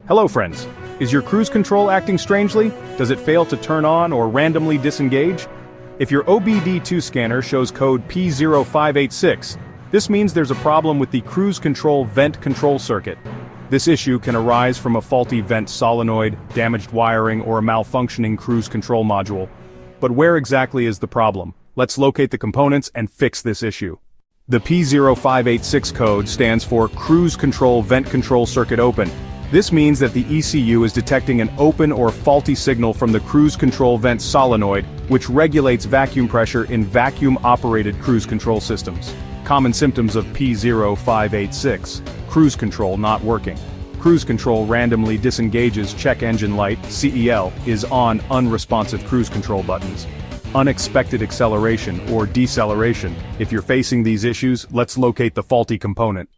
Hello friends. Is your cruise control acting strangely? Does it fail to turn on or randomly disengage? If your obd2 scanner shows code P0586, this means there's a problem with the cruise control vent control circuit. This issue can arise from a faulty vent solenoid, damaged wiring, or a malfunctioning cruise control module. But where exactly is the problem? Let's locate the components and fix this issue. The P0586 code stands for Cruise Control Vent Control Circuit Open. This means that the ECU is detecting an open or faulty signal from the cruise control vent solenoid, which regulates vacuum pressure in vacuum-operated cruise control systems. Common symptoms of P0586: cruise control not working. Cruise control randomly disengages check engine light, CEL, is on unresponsive cruise control buttons. Unexpected acceleration or deceleration. If you're facing these issues, let's locate the faulty component.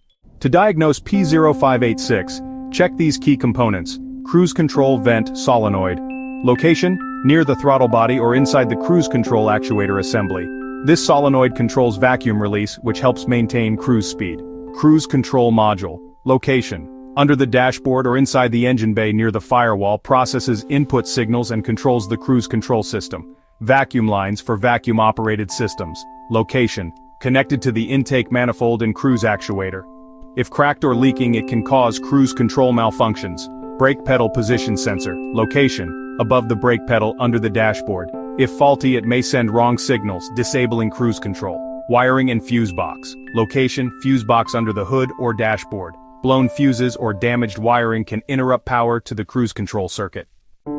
To diagnose P0586, check these key components: cruise control vent solenoid. Location: near the throttle body or inside the cruise control actuator assembly. This solenoid controls vacuum release, which helps maintain cruise speed. Cruise control module. Location: under the dashboard or inside the engine bay near the firewall, processes input signals and controls the cruise control system. Vacuum lines for vacuum-operated systems. Location: connected to the intake manifold and cruise actuator. If cracked or leaking, it can cause cruise control malfunctions. Brake pedal position sensor. Location: above the brake pedal under the dashboard. If faulty, it may send wrong signals, disabling cruise control. Wiring and fuse box. Location: fuse box under the hood or dashboard. Blown fuses or damaged wiring can interrupt power to the cruise control circuit.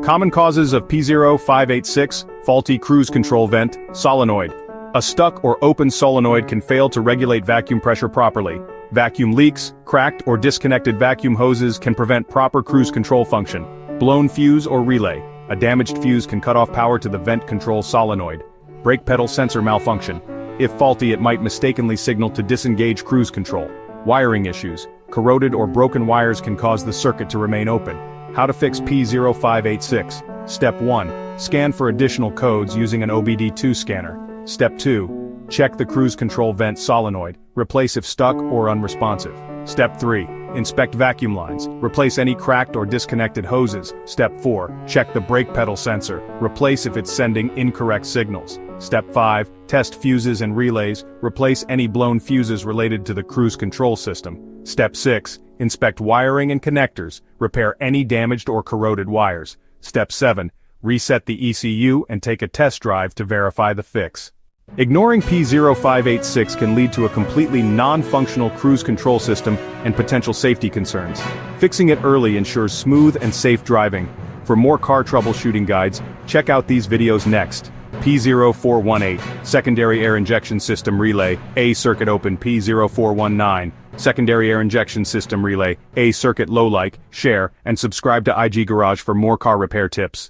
Common causes of P0586: faulty cruise control vent solenoid. A stuck or open solenoid can fail to regulate vacuum pressure properly. Vacuum leaks, cracked or disconnected vacuum hoses can prevent proper cruise control function. Blown fuse or relay. A damaged fuse can cut off power to the vent control solenoid. Brake pedal sensor malfunction. If faulty, it might mistakenly signal to disengage cruise control. Wiring issues. Corroded or broken wires can cause the circuit to remain open. How to fix P0586. Step 1. Scan for additional codes using an obd2 scanner. Step 2. Check the cruise control vent solenoid. Replace if stuck or unresponsive. Step 3. Inspect vacuum lines. Replace any cracked or disconnected hoses. Step 4. Check the brake pedal sensor. Replace if it's sending incorrect signals. Step 5. Test fuses and relays. Replace any blown fuses related to the cruise control system. Step 6. Inspect wiring and connectors. Repair any damaged or corroded wires. Step 7. Reset the ECU and take a test drive to verify the fix. Ignoring P0586 can lead to a completely non-functional cruise control system and potential safety concerns. Fixing it early ensures smooth and safe driving. For more car troubleshooting guides, check out these videos next. P0418, secondary air injection system relay, A circuit open. P0419, secondary air injection system relay, A circuit low. Like, share, and subscribe to IG Garage for more car repair tips.